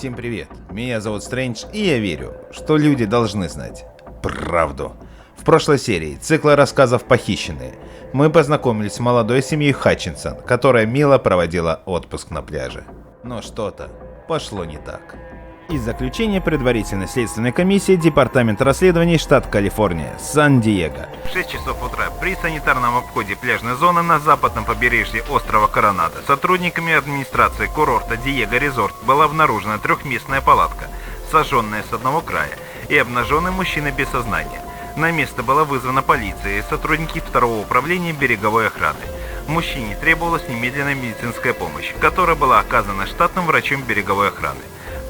Всем привет, меня зовут Стрэндж, и я верю, что люди должны знать правду. В прошлой серии цикла рассказов «Похищенные» мы познакомились с молодой семьей Хатчинсон, которая мило проводила отпуск на пляже. Но что-то пошло не так. Из заключения предварительной следственной комиссии Департамента расследований штат Калифорния, Сан-Диего. В 6 часов утра при санитарном обходе пляжной зоны на западном побережье острова Коронадо сотрудниками администрации курорта Диего Резорт была обнаружена трехместная палатка, сожженная с одного края, и обнаженный мужчина без сознания. На место была вызвана полиция и сотрудники второго управления береговой охраны. Мужчине требовалась немедленная медицинская помощь, которая была оказана штатным врачом береговой охраны.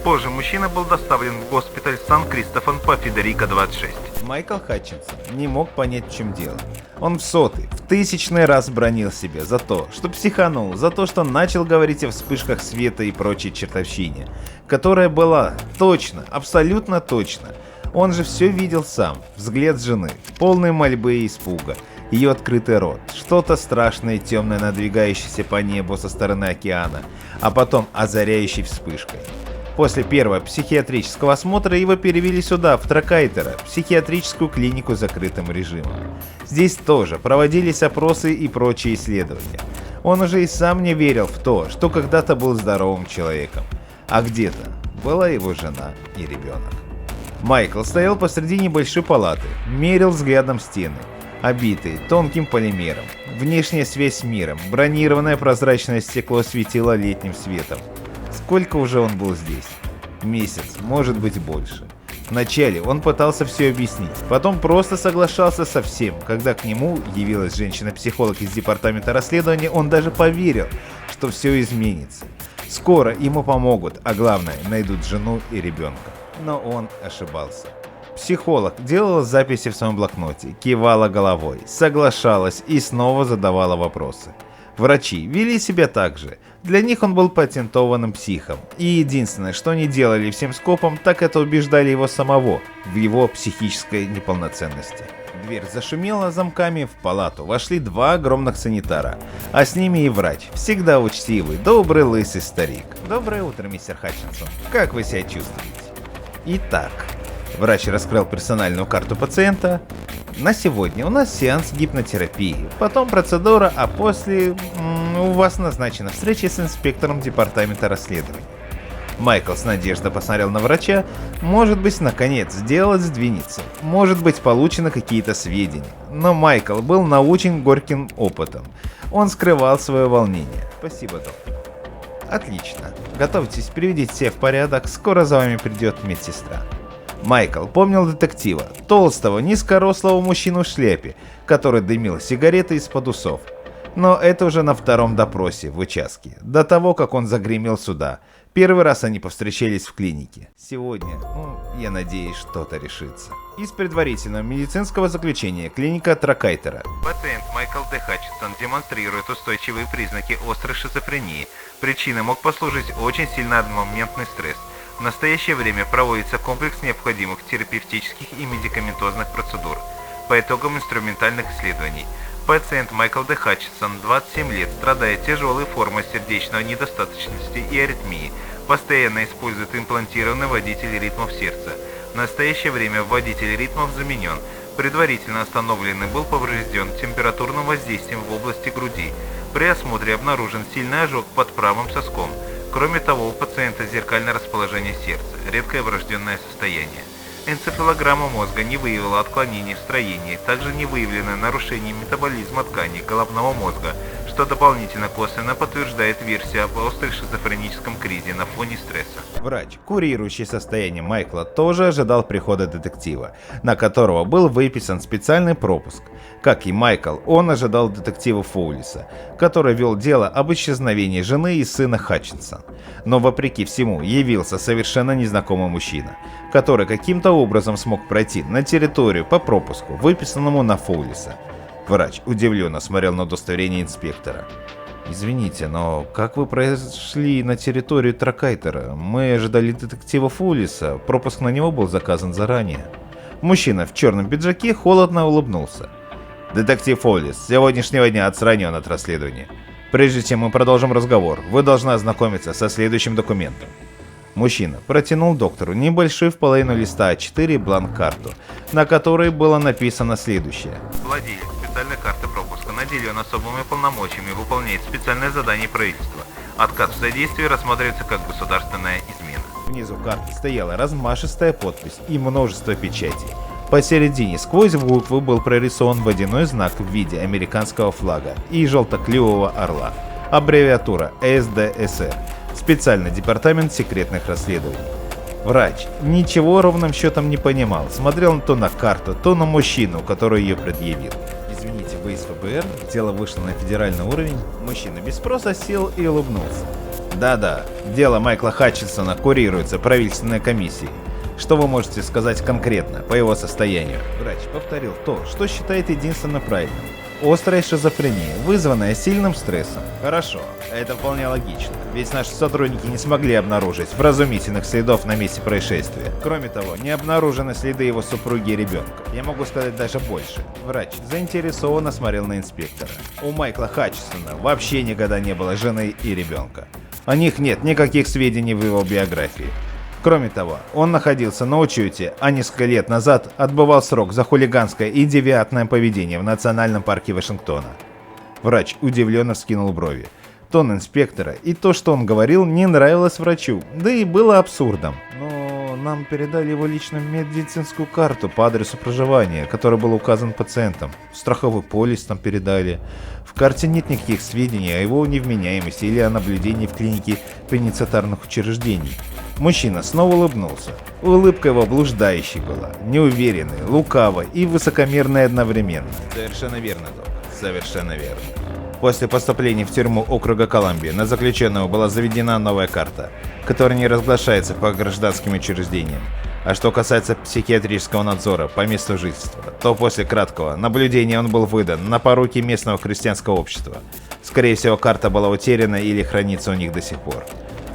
Позже мужчина был доставлен в госпиталь Сан-Кристофан по Федерико 26. Майкл Хатчинсон не мог понять, в чем дело. Он в тысячный раз бранил себя за то, что психанул, за то, что начал говорить о вспышках света и прочей чертовщине, которая была точно, абсолютно точно. Он же все видел сам, взгляд жены, полный мольбы и испуга, ее открытый рот, что-то страшное и темное, надвигающееся по небу со стороны океана, а потом озаряющей вспышкой. После первого психиатрического осмотра его перевели сюда, в Тракайтера, психиатрическую клинику с закрытым режимом. Здесь тоже проводились опросы и прочие исследования. Он уже и сам не верил в то, что когда-то был здоровым человеком, а где-то была его жена и ребенок. Майкл стоял посреди небольшой палаты, мерил взглядом стены, обитые тонким полимером. Внешняя связь с миром, бронированное прозрачное стекло светило летним светом. Сколько уже он был здесь? Месяц, может быть больше. Вначале он пытался все объяснить, потом просто соглашался со всем. Когда к нему явилась женщина-психолог из департамента расследования, он даже поверил, что все изменится. Скоро ему помогут, а главное, найдут жену и ребенка. Но он ошибался. Психолог делала записи в своем блокноте, кивала головой, соглашалась и снова задавала вопросы. Врачи вели себя так же. Для них он был патентованным психом. И единственное, что они делали всем скопом, так это убеждали его самого в его психической неполноценности. Дверь зашумела замками, в палату вошли два огромных санитара, а с ними и врач, всегда учтивый, добрый лысый старик. Доброе утро, мистер Хатчинсон. Как вы себя чувствуете? Итак, врач раскрыл персональную карту пациента. На сегодня у нас сеанс гипнотерапии, потом процедура, а после у вас назначена встреча с инспектором департамента расследований. Майкл с надеждой посмотрел на врача. Может быть, наконец дело сдвинется, может быть, получены какие-то сведения. Но Майкл был научен горьким опытом. Он скрывал свое волнение. Спасибо, доктор. Отлично. Готовьтесь, приведите себя в порядок, скоро за вами придет медсестра. Майкл помнил детектива, толстого, низкорослого мужчину в шляпе, который дымил сигареты из-под усов. Но это уже на втором допросе в участке, до того, как он загремел сюда. Первый раз они повстречались в клинике. Сегодня, я надеюсь, что-то решится. Из предварительного медицинского заключения клиника Тракайтера. Пациент Майкл Д. Хатчинсон демонстрирует устойчивые признаки острой шизофрении. Причиной мог послужить очень сильный одномоментный стресс. В настоящее время проводится комплекс необходимых терапевтических и медикаментозных процедур. По итогам инструментальных исследований, пациент Майкл Д. Хатчинсон, 27 лет, страдает тяжелой формой сердечной недостаточности и аритмии, постоянно использует имплантированный водитель ритмов сердца. В настоящее время водитель ритмов заменен. Предварительно остановленный был поврежден температурным воздействием в области груди. При осмотре обнаружен сильный ожог под правым соском. Кроме того, у пациента зеркальное расположение сердца, редкое врожденное состояние. Энцефалограмма мозга не выявила отклонений в строении, также не выявлено нарушение метаболизма тканей головного мозга, что дополнительно косвенно подтверждает версию об остром шизофреническом кризе на фоне стресса. Врач, курирующий состояние Майкла, тоже ожидал прихода детектива, на которого был выписан специальный пропуск. Как и Майкл, он ожидал детектива Фоулиса, который вел дело об исчезновении жены и сына Хатчинсон. Но вопреки всему явился совершенно незнакомый мужчина, который каким-то образом смог пройти на территорию по пропуску, выписанному на Фоулиса. Врач удивленно смотрел на удостоверение инспектора. «Извините, но как вы прошли на территорию Тракайтера? Мы ожидали детектива Фоулиса, пропуск на него был заказан заранее». Мужчина в черном пиджаке холодно улыбнулся. «Детектив Фоулис с сегодняшнего дня отстранен от расследования. Прежде чем мы продолжим разговор, вы должны ознакомиться со следующим документом». Мужчина протянул доктору небольшой в половину листа А4 бланк-карту, на которой было написано следующее. Владелец специальной карты пропуска наделен особыми полномочиями, выполняет специальное задание правительства. Отказ в содействии рассматривается как государственная измена. Внизу карты стояла размашистая подпись и множество печатей. Посередине сквозь буквы был прорисован водяной знак в виде американского флага и желтоклювого орла. Аббревиатура СДСР. Специальный департамент секретных расследований. Врач ничего ровным счетом не понимал, смотрел то на карту, то на мужчину, который ее предъявил. Извините, вы из ФБР? Дело вышло на федеральный уровень. Мужчина без спроса сел и улыбнулся. Да-да, дело Майкла Хатчинсона курируется правительственной комиссией. Что вы можете сказать конкретно по его состоянию? Врач повторил то, что считает единственно правильным. Острая шизофрения, вызванная сильным стрессом. Хорошо, это вполне логично, ведь наши сотрудники не смогли обнаружить вразумительных следов на месте происшествия. Кроме того, не обнаружены следы его супруги и ребенка. Я могу сказать даже больше. Врач заинтересованно смотрел на инспектора. У Майкла Хатчинсона вообще никогда не было жены и ребенка. О них нет никаких сведений в его биографии. Кроме того, он находился на учете, а несколько лет назад отбывал срок за хулиганское и девиантное поведение в Национальном парке Вашингтона. Врач удивленно вскинул брови. Тон инспектора и то, что он говорил, не нравилось врачу, да и было абсурдом. Но нам передали его личную медицинскую карту по адресу проживания, который был указан пациентом. Страховой полис там передали. В карте нет никаких сведений о его невменяемости или о наблюдении в клинике пеницитарных учреждений. Мужчина снова улыбнулся. Улыбка его блуждающей была, неуверенной, лукавой и высокомерной одновременно. Совершенно верно, док. Совершенно верно. После поступления в тюрьму округа Колумбия на заключенного была заведена новая карта, которая не разглашается по гражданским учреждениям. А что касается психиатрического надзора по месту жительства, то после краткого наблюдения он был выдан на поруки местного христианского общества. Скорее всего, карта была утеряна или хранится у них до сих пор.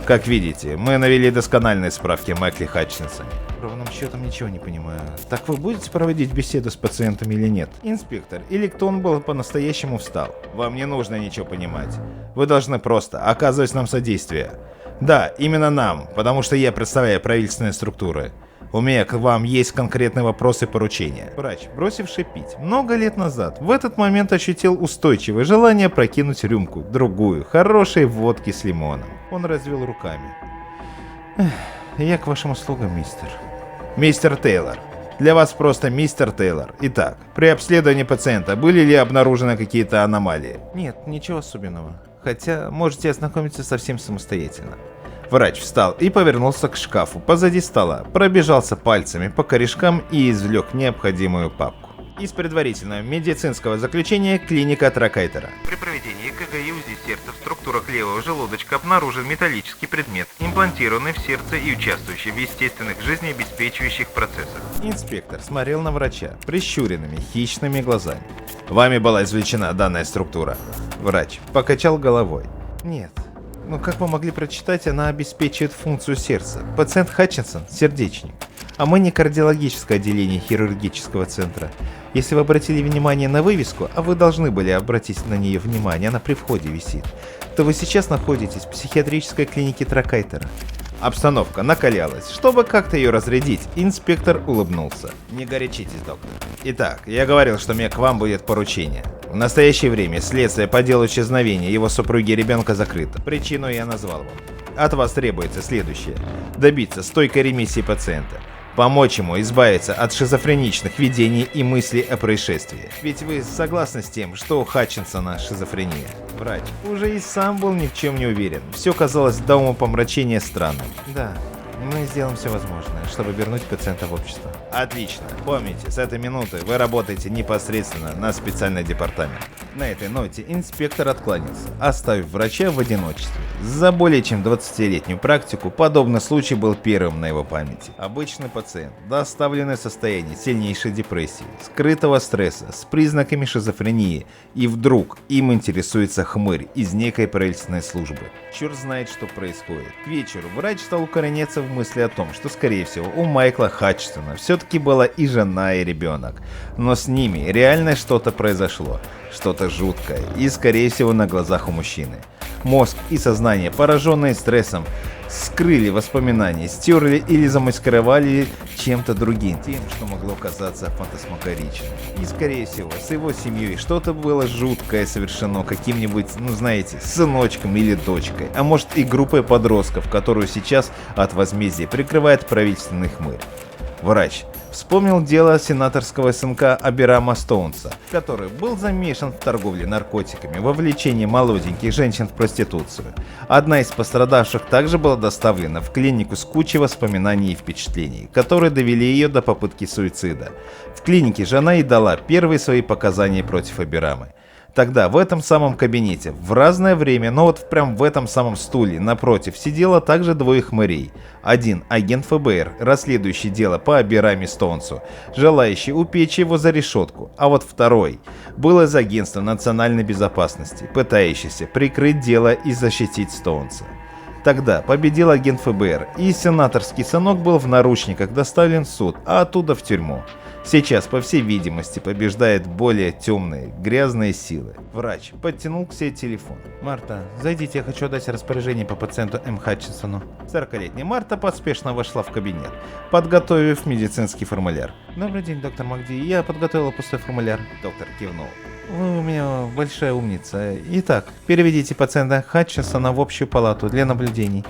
Как видите, мы навели доскональные справки о Майкле Хатчинсоне. Ровным счетом ничего не понимаю. Так вы будете проводить беседу с пациентом или нет? Инспектор, или кто он был, по-настоящему встал? Вам не нужно ничего понимать. Вы должны просто оказывать нам содействие. Да, именно нам, потому что я представляю правительственные структуры. У меня к вам есть конкретные вопросы и поручения. Врач, бросивший пить много лет назад, в этот момент ощутил устойчивое желание прокинуть рюмку, другую, хорошей водки с лимоном. Он развел руками. Я к вашим услугам, мистер. Мистер Тейлор. Для вас просто мистер Тейлор. Итак, при обследовании пациента были ли обнаружены какие-то аномалии? Нет, ничего особенного. Хотя можете ознакомиться совсем самостоятельно. Врач встал и повернулся к шкафу позади стола, пробежался пальцами по корешкам и извлек необходимую папку. Из предварительного медицинского заключения клиника Тракайтера. При проведении ЭКГ и УЗИ сердца в структурах левого желудочка обнаружен металлический предмет, имплантированный в сердце и участвующий в естественных жизнеобеспечивающих процессах. Инспектор смотрел на врача прищуренными хищными глазами. Вами была извлечена данная структура. Врач покачал головой. Нет. Но как вы могли прочитать, она обеспечивает функцию сердца. Пациент Хатчинсон – сердечник. А мы не кардиологическое отделение хирургического центра. Если вы обратили внимание на вывеску, а вы должны были обратить на нее внимание, она при входе висит, то вы сейчас находитесь в психиатрической клинике Тракайтера. Обстановка накалялась. Чтобы как-то ее разрядить, инспектор улыбнулся. Не горячитесь, доктор. Итак, я говорил, что мне к вам будет поручение. В настоящее время следствие по делу исчезновения его супруги и ребенка закрыто. Причину я назвал вам. От вас требуется следующее. Добиться стойкой ремиссии пациента. Помочь ему избавиться от шизофреничных видений и мыслей о происшествии. Ведь вы согласны с тем, что у Хатчинсона шизофрения? Врач уже и сам был ни в чем не уверен. Все казалось до умопомрачения странным. Да, мы сделаем все возможное, чтобы вернуть пациента в общество. Отлично. Помните, с этой минуты вы работаете непосредственно на специальный департамент. На этой ноте инспектор откланялся, оставив врача в одиночестве. За более чем 20-летнюю практику подобный случай был первым на его памяти. Обычный пациент, доставленный в состояние сильнейшей депрессии, скрытого стресса, с признаками шизофрении, и вдруг им интересуется хмырь из некой правительственной службы. Черт знает, что происходит. К вечеру врач стал укореняться в мысли о том, что, скорее всего, у Майкла Хатчинсона все-таки была и жена, и ребенок. Но с ними реально что-то произошло. Что-то жуткое и, скорее всего, на глазах у мужчины. Мозг и сознание, пораженные стрессом, скрыли воспоминания, стерли или замаскировали чем-то другим, тем, что могло казаться фантасмагоричным. И скорее всего, с его семьей что-то было жуткое совершено каким-нибудь, ну знаете, сыночком или дочкой, а может и группой подростков, которую сейчас от возмездия прикрывает правительственный хмырь. Врач вспомнил дело сенаторского сынка Абирама Стоунса, который был замешан в торговле наркотиками, вовлечении молоденьких женщин в проституцию. Одна из пострадавших также была доставлена в клинику с кучей воспоминаний и впечатлений, которые довели ее до попытки суицида. В клинике же она и дала первые свои показания против Абирамы. Тогда в этом самом кабинете, в разное время, но вот прям в этом самом стуле напротив сидело также двое хмырей. Один агент ФБР, расследующий дело по Абираме Стоунсу, желающий упечь его за решетку, а вот второй был из агентства национальной безопасности, пытающийся прикрыть дело и защитить Стоунса. Тогда победил агент ФБР, и сенаторский сынок был в наручниках доставлен в суд, а оттуда в тюрьму. Сейчас, по всей видимости, побеждает более темные, грязные силы. Врач подтянул к себе телефон. «Марта, зайдите, я хочу отдать распоряжение по пациенту М. Хатчинсону». 40-летняя Марта поспешно вошла в кабинет, подготовив медицинский формуляр. «Добрый день, доктор Макди, я подготовила пустой формуляр». Доктор кивнул. «Вы у меня большая умница. Итак, переведите пациента Хатчинсона в общую палату для наблюдений,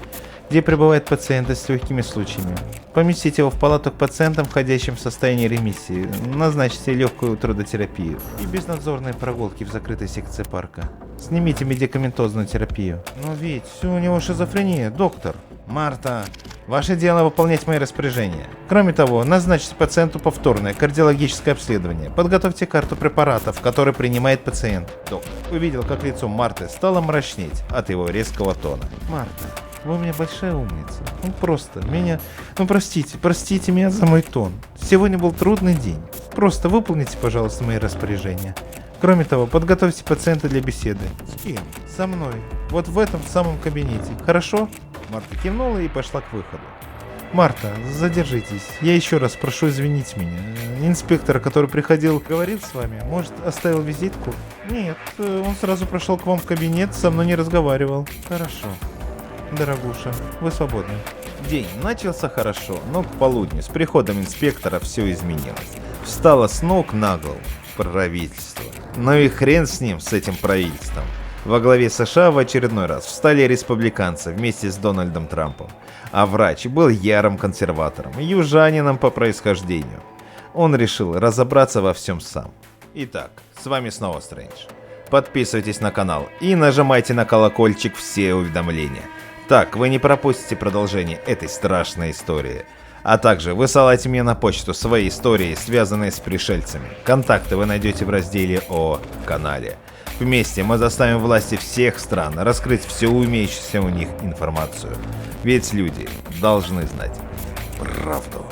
где пребывают пациенты с легкими случаями. Поместите его в палату к пациентам, входящим в состояние ремиссии. Назначьте легкую трудотерапию и безнадзорные прогулки в закрытой секции парка. Снимите медикаментозную терапию». «Но ведь у него шизофрения, доктор». «Марта, ваше дело выполнять мои распоряжения. Кроме того, назначьте пациенту повторное кардиологическое обследование. Подготовьте карту препаратов, которые принимает пациент». Доктор увидел, как лицо Марты стало мрачнеть от его резкого тона. «Марта, вы у меня большая умница. Просто меня... простите меня за мой тон. Сегодня был трудный день. Просто выполните, пожалуйста, мои распоряжения. Кроме того, подготовьте пациента для беседы». «С кем?» «Со мной. Вот в этом самом кабинете. Хорошо?» Марта кивнула и пошла к выходу. «Марта, задержитесь. Я еще раз прошу извинить меня. Инспектор, который приходил, говорил с вами? Может, оставил визитку?» «Нет, он сразу прошел к вам в кабинет, со мной не разговаривал». «Хорошо. Дорогуша, вы свободны». День начался хорошо, но к полудню с приходом инспектора все изменилось. Встало с ног на голову правительство. Ну и хрен с ним, с этим правительством. Во главе США в очередной раз встали республиканцы вместе с Дональдом Трампом. А врач был ярым консерватором, южанином по происхождению. Он решил разобраться во всем сам. Итак, с вами снова Стрэндж. Подписывайтесь на канал и нажимайте на колокольчик все уведомления. Так вы не пропустите продолжение этой страшной истории. А также высылайте мне на почту свои истории, связанные с пришельцами. Контакты вы найдете в разделе о канале. Вместе мы заставим власти всех стран раскрыть всю имеющуюся у них информацию. Ведь люди должны знать правду.